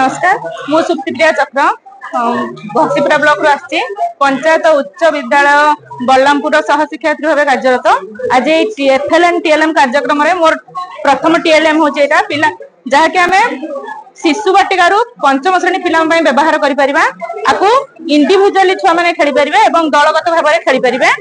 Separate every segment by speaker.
Speaker 1: नमस्कार मु सुप्तिप्रिया चक्र घसीपुरा ब्लॉक रू आसी पंचायत उच्च विद्यालय बलरामपुर सह शिक्षार्थी भाव कार्यरत आज एफएलएन टीएलएम कार्यक्रम मोर प्रथम टीएलएम हो पिला जहाँकि आम शिशु बाटिका पंचम श्रेणी पिला व्यवहार कर इंडिविजुअली छुआ मैंने खेली पारे और दलगत भाव में खेली पारे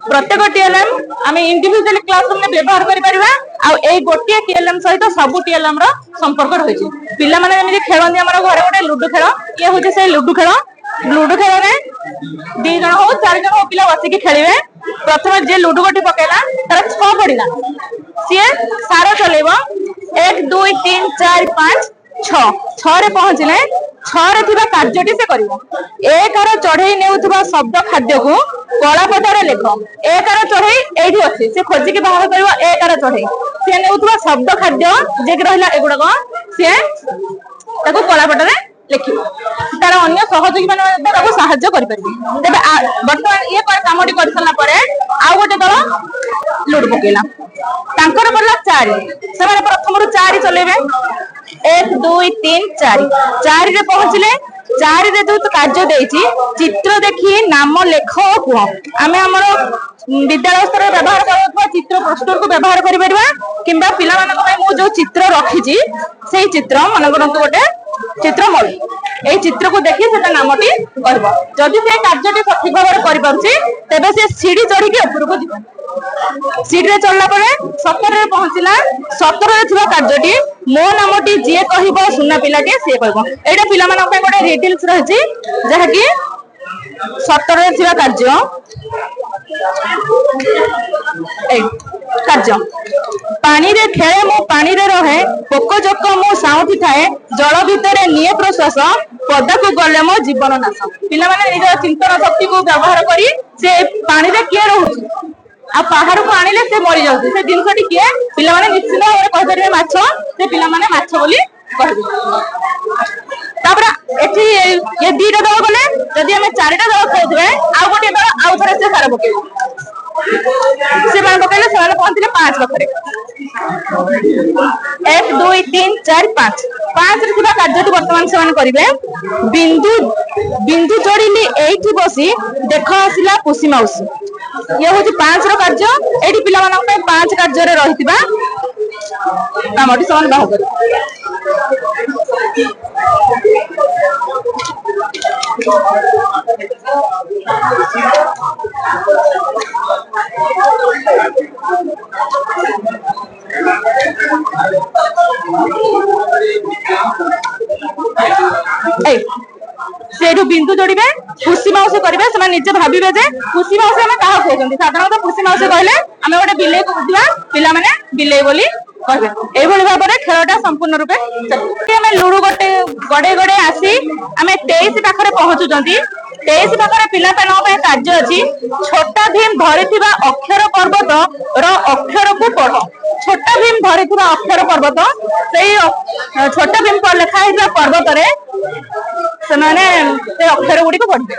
Speaker 1: प्रत्येक टीएलएम आम इंडिविजुअली क्लासरूम में व्यवहार कर गोटे टीएलएम सहित सब टीएलएम संपर्क रही पिला माने खेलती आम घर गोटे लुडु खेल ये हूँ से लुडु खेल में 2 जन हो 4 जन हो पिला बसिकी खेलिए प्रथम जी लुडु गोटी पकेला तार 6 पड़ा सी सार चल 1 2 3 4 5 6 पहुंचले 6 कार्यटी से कर 1 चढ़ई नेउथुबा शब्द खाद्य को कलापटारे लेख 1 चढ़ई एठी अच्छी से खोजिकी बाहर कर 1 चढ़ई सी नेउथुबा शब्द खाद्य जे रहा एगुड़ाक सी कलापटारे लिख तार अन्य सहयोगी साहाय्य करें बर्तमान ये कमटी कर सारा आउ गोटे दल लुडु पकेला पड़ा 4 से प्रथम 4 चलेबे 1 2 3 4 4 रे पहुंचले 4 रे जो कार्य देछि चित्र देखी नाम लेख कह आम आमर विद्यालय स्तर व्यवहार कर चित्र पोस्टर को व्यवहार करा कि जो चित्र रखी से चित्र मन करते गोटे चित्र मई ए चित्र को देखी से नामटी जदि से कार्य सठिक भाव में तेज से सीढ़ी चढ़ी उपरको जीव सीढ़ी चढ़ला 17 पहुंचला 17 कार्यटी मो नामटी जी कह सुना पिलाटे सी कह यहाँ पिला गोटे रिडिल्स रही जहाँकि 17 कार्य कार्य पानी रे खेले मो पानी रे रहे पोक जोक मो साउथी थाए जल भितर निये प्रश्वास पदा को गले मो जीवन नाश पिला माने निज चिंतन शक्ति को व्यवहार करी से पानी रे किए रहउछि आ पहाड़ को आनिले से मरि जाउछि से जिनसटी किए पिला माने निश्चित भाव कह परिबे माछ से पिला माने माछ बोली कहबे तापर एठी ये 2टा दल गले जदि हमें 4टा दल खेलुथबे आ गोटे दल आउ थरे से सारा पकेबे से बार पकेले सारा पहुंचले 5 पाखरे 1 2 3 4 5 5 रे थिबा कार्यटी वर्तमान से मान करिवे बिंदु जोड़िली एठी बसी देख आसिला पुसी माउसी ये होची 5 रो कार्य एठी पिला मानन पे 5 कार्य रे रहितिबा कामटी समान बाह कर से बिंदु जोड़े खुशी माउसी करेंगे से निजे भावे जे खुशी माउसी आम क्या कहते साधारणतः खुशी माउसी कहले आम गोटे बिले को बुझा पिला माने बिले बोली कहे भाव में खेलटा संपूर्ण रूपे लुडु गोटे गड़े गड़े आसी आम 23 पाखे पहुंचुं 23 पाखे पिला कार्य अच्छी छोटा भीम धरी अक्षर पर्वत अक्षर को पढ़ छोटा भीम धरी अक्षर पर्वत से छोटा भीम लिखाई पर्वत से अक्षर गुड़ी को पढ़े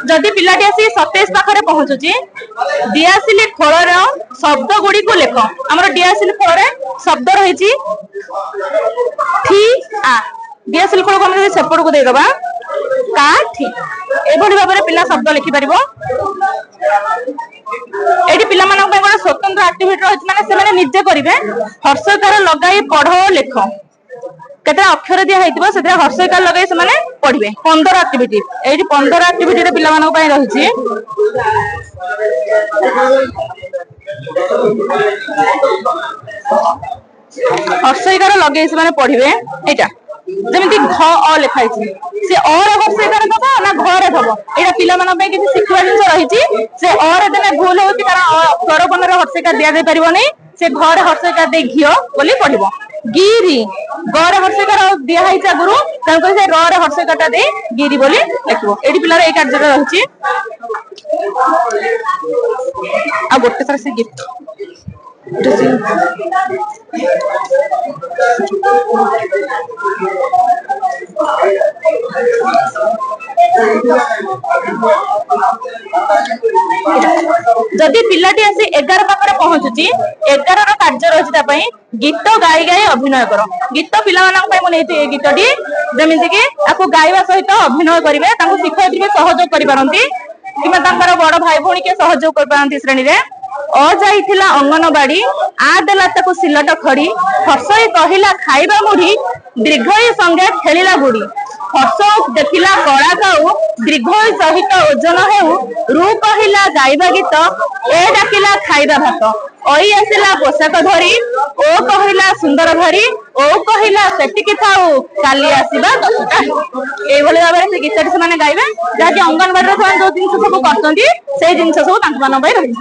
Speaker 1: जदि पिलाटी आसी 27 पाखे पहुंचुची दियासिली खोल शब्द गुड़ी को लेख आम दियासिली खोल शब्द रही दियासिली खोल को सेपट को देदबा का ठी एभली भाव में पिला शब्द लिखिपर ये पिला गोटे स्वतंत्र एक्टिविटी रही माने निजे करेंगे हर्षकार लगाई पढ़ लेख केते अक्षर दिया है से हर्षकार लगे से पढ़े 15 एक्टिविटी ये 15 एक्टिविटी पिला रही हर्षकार लगे से पढ़े यहाँ जमी घ अ लिखाई से हर्षकार दब ना घरे दब यहाँ पिला किसी शिखा जिन रही से अरे भूल हो अक्षर बन हर्षकार दि जाई पार नहीं से घर हर्षकार दे घी बोली पढ़ गिरी गर हर्षकार दिखाई आगुरी तेणुक से रे हर्षकार दे गिरी बोली लिख ये पिलार ये कार्य रही आ गोटे थर से गिफ्ट जदि पिलाटी आसी 11 पाखरे पहुंचुची 11 रो कार्य रही ता पई गीत गाई गाई अभिनय कर गीत पिला मानक पई मने ए गीतटी जेमिति कि आकु गाइबा सहित अभिनय करिवे ताकु शिक्षयित्री भी सहयोग करि पारंती किबा तांकर बड़ भाई भौणी के सहयोग कर पारंती श्रेणी रे अ जाइथिला अंगनबाड़ी आ देला ताकु सिलट खड़ी हसई कहिला खाइबा मुढ़ी दीर्घई संगे खेलिला बुढ़ी हस देखिला कड़ा गाऊ दीर्घई सहित ओजन हेउ रू कहिला गाइबा गीत ए डाकिला खाइबा भात ओई आसिला पोशाक धरी ओ कहिला सुंदर धरी ओ कहिला सेटिकी थाऊ काली आसीबा दसटा ए भले भाबरे से गीतटी से माने गाइबे जाकि अंगनबाड़ी रो जो जिंस सब करतंती से जिंस सब तांक मान पई रही।